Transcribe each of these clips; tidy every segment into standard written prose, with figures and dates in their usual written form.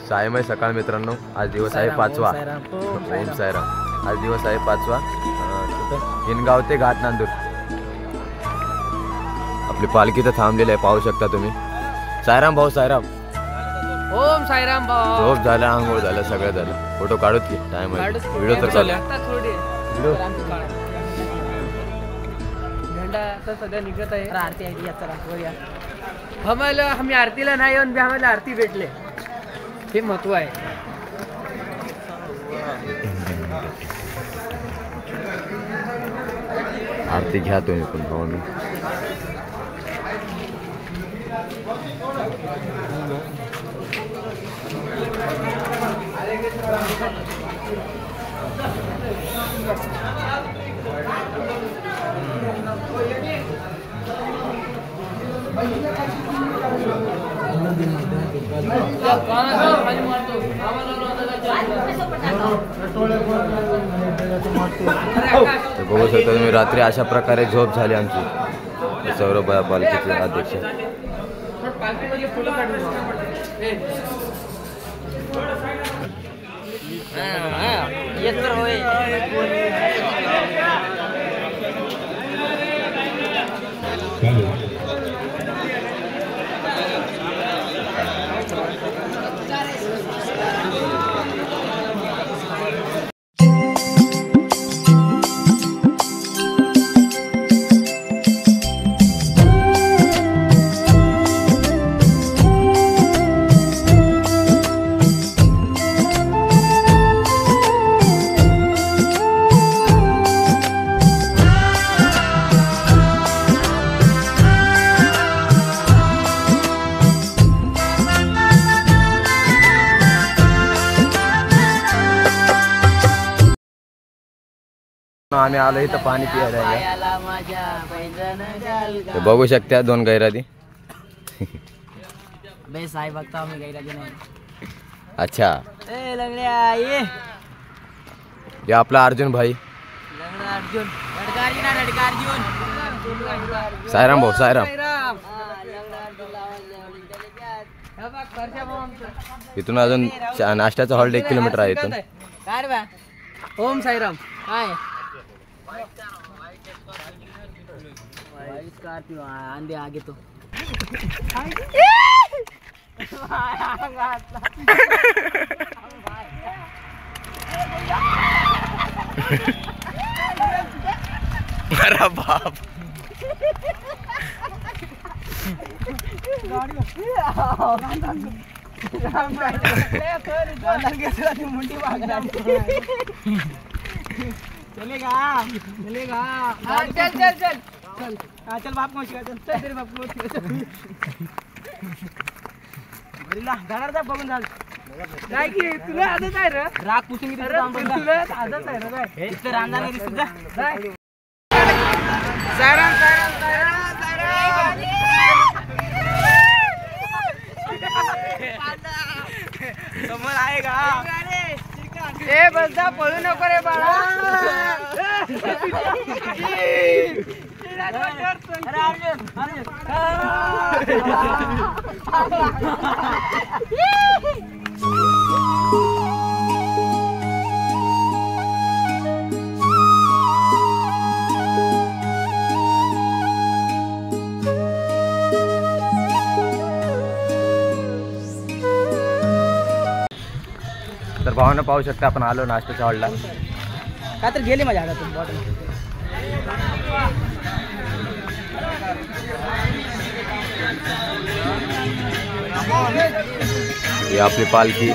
सायमय सकाळ मित्रांनो, आज दिवस आहे 5वा। ओम सायराम। आज दिवस आहे 5वा। हिनगाव ते घाट नांदूर आपली पालखी तर थांबलेली आहे, पाहू शकता तुम्ही। सायराम भाऊ, सायराम। ओम सायराम भाऊ। झोप झालं, आंघोळ झालं, सगळं झालं। फोटो काढूत की टाइम आहे, व्हिडिओ तर चालू आहे। झेंडा तर सध्या निघत आहे। आरती आहे याचा राखवूया आम्हाला, आम्ही आरतीला नाही येऊन बी आम्हाला आरती भेटले, हे महत्व आहे। आरती घ्या तुम्ही पण भाऊनी। बघू शकता तुम्ही, रात्री अशा प्रकारे झोप झाली आमची। सौरभ पालखीचे अध्यक्ष। आम्ही आलो इथं पाणी पियायला। बघू शकता 2 गैरादी। साई बघता आम्ही गैरादी नाही। अच्छा, ए लंगड्या ये, ये आपला अर्जुन भाई। लंगडा अर्जुन, रडका अर्जुन। सायराम भाऊ, सायराम। इथून अजून नाश्त्याचा हॉल्ट 1 किलोमीटर आहे इथून। ओम साईराम। हाय स्कॉर्पियो आंधे आगे तो अरे बाप, चलेगा चलेगा। चल चल चल चल, चल बाप को चल, चल तेरे बाप को बरीला घराचा बघून झालं नाही की तुला आदत आहे रे, राग पुसून किती काम बघ, तुला आदत आहे रे। हे इथं रांधा नाही दिसत जा। सायराम सायराम सायराम समोर आहे का? ए बसदा, पळू नको रे बाळा। तर भावांना पाहू शकता, आपण आलो नाश्त्याच्या हॉलला। का तर गेले माझ्या हातातून बॉटल। ही आपली पालखी।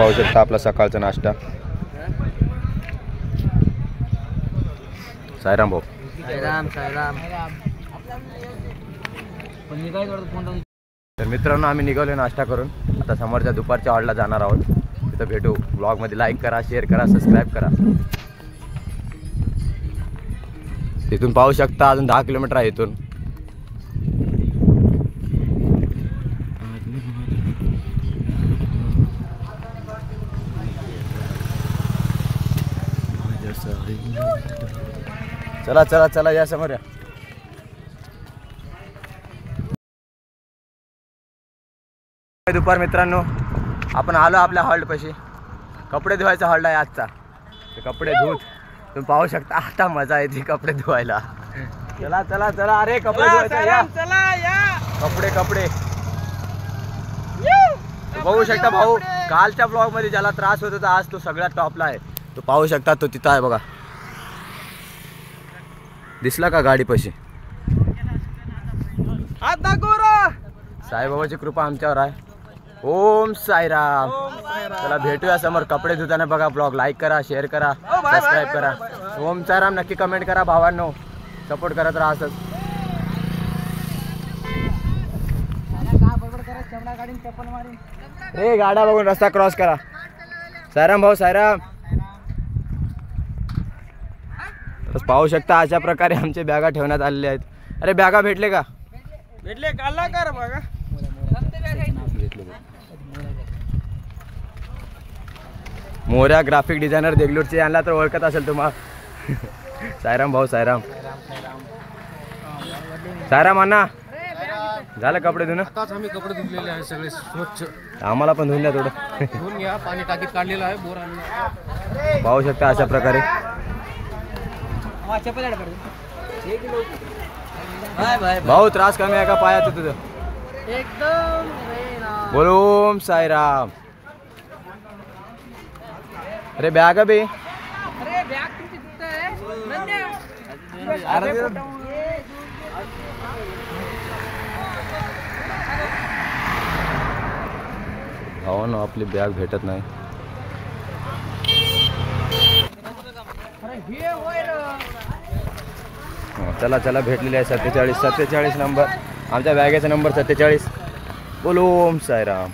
पाहू शकता आपला सकाळचा नाश्ता. साईराम भाऊ. तर मित्रांनो आम्ही निघालो नाश्ता करून. आता समोरच्या दुपारच्या हॉलला जाणार आहोत. तिथं भेटू. ब्लॉगमध्ये लाईक करा, शेअर करा, सबस्क्राईब करा. तिथून पाहू शकता अजून 10 किलोमीटर आहे इथून. चला चला चला या समोर या. दुपार मित्रांनो आपण आलो आपल्या हॉल्ट पाशी. कपडे धुवायचा हॉल्ट आहे आजचा. ते कपडे धुत तुम्ही पाहू शकता. आता मजा येते कपडे धुवायला. चला चला चला. अरे कपडे धुवायचे या. कपडे कपडे बघू शकता भाऊ. कालच्या ब्लॉग मध्ये ज्याला त्रास होत होता आज तो सगळ्यात टॉपला आहे. तो पाहू शकता तो तिथं आहे बघा. दिसला का गाडी पाशी. साईबाबाची कृपा आमच्यावर आहे. ओम साईराम. चला भेटूया समोर. कपडे धुताना बघा ब्लॉग लाईक करा, शेअर करा, सबस्क्राईब करा. ओम साईराम नक्की कमेंट करा भावांनो. सपोर्ट करत राहा असंच. ए गाड्या बघून रस्ता क्रॉस करा. साईराम भाऊ साईराम. पाहू शकता अशा प्रकारे आमचे बॅगा ठेवण्यात आलेले आहेत. अरे बॅगा भेटले का. भेटले काढला कर बघा. मोर्या ग्राफिक डिझायनर देगलूरचे. यांना तर ओळखत असेल तुम्हाला. साईराम भाऊ साईराम. साईराम अण्णा झालं कपडे धुणं. आताच आम्ही कपडे धुतलेले आहे सगळे स्वच्छ. आम्हाला पण धुवून द्या थोडं. धुवून घ्या. पाणी टाकीत काढलेलं आहे. बोर आणलं. पाहू शकता अशा प्रकारे. भाऊ त्रास कमी आहे का पायाचं तुझं. एकदम बोल ओम साईराम. अरे बॅग बे. अरे बॅग तुमची तिथं आहे. भाऊ ना आपली बॅग भेटत नाही. चला चला भेटलेली आहे 47 नंबर. आमच्या बॅगेचा नंबर 47. बोलो ओम साईराम.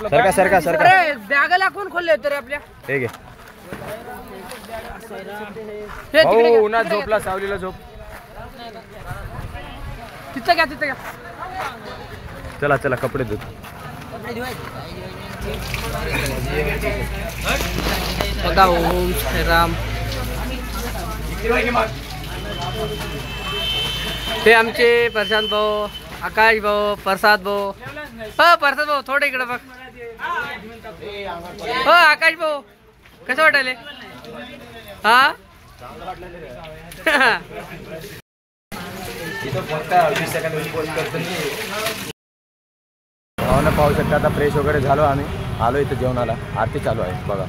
सरका सरका सरका. बॅगला कोण खोलले तर आपल्या. ठीक आहे भाऊ. उन्हात झोपला सावलीला झोप. तिथं घ्या तिथं घ्या. चला चला कपडे धुत. बघा ओम साईराम. ते आमचे प्रशांत भाऊ, आकाश भाऊ, प्रसाद भाऊ. हो प्रसाद भाऊ थोडं इकडे बघ. हो आकाश भाऊ कसं वाटायले. हा भावना पाहू शकता. आता फ्रेश वगैरे झालो आम्ही. आलो इथं जेवणाला. आरती चालू आहे बघा.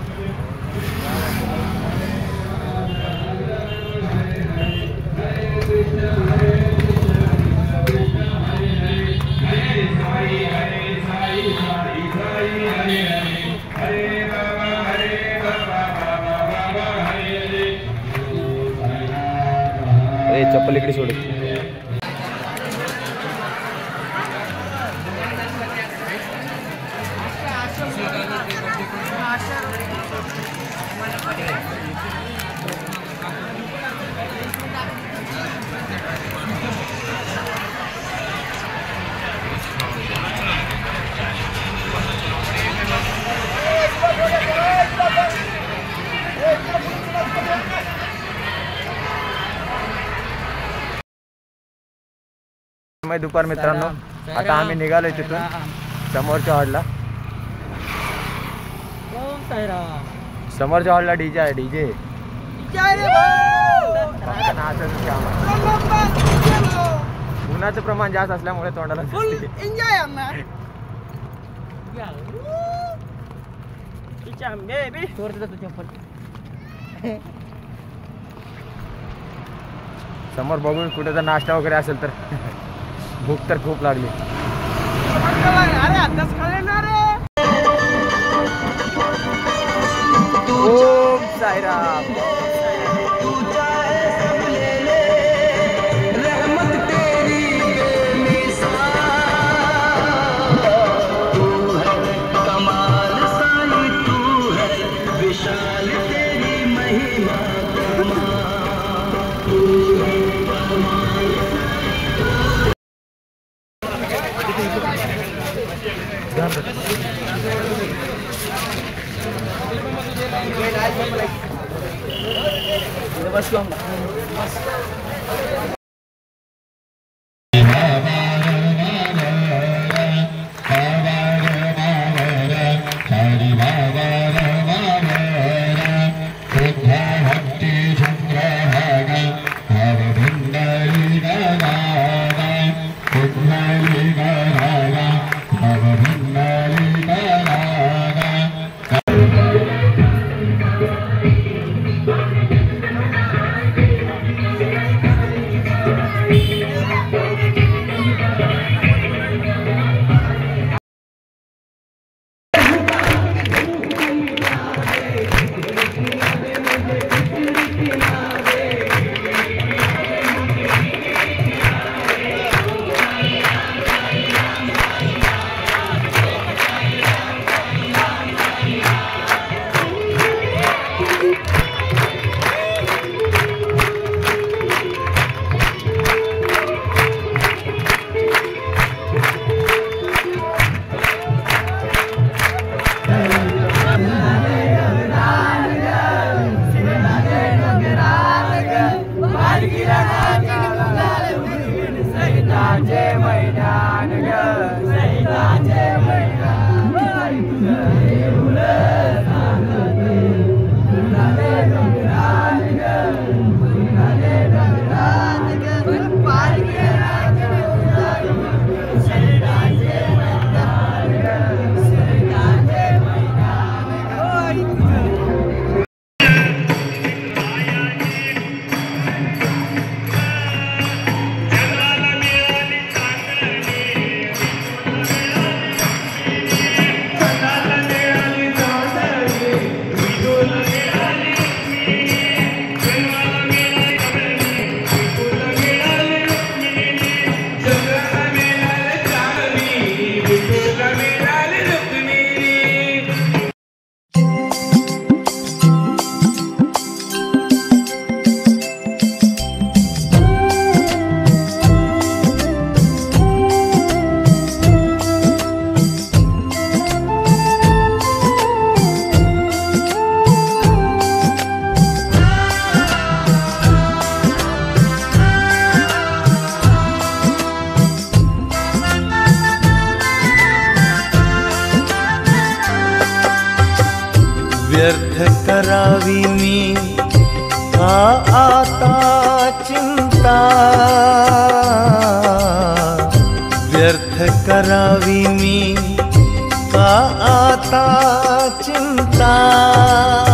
अरे चप्पल इकडे सोड. दुपार मित्रांनो आता आम्ही निघालोय तिथून समोरच्या हॉलला. समोरच्या हॉलला डीजे आहे. डीजे उन्हाचं प्रमाण जास्त असल्यामुळे तोंडाला समोर बघून कुठे तर नाश्ता वगैरे असेल तर. भूक तर खूप लागली. साईराम. व्यर्थ करावी मी का आता चिंता, व्यर्थ करावी मी का आता चिंता.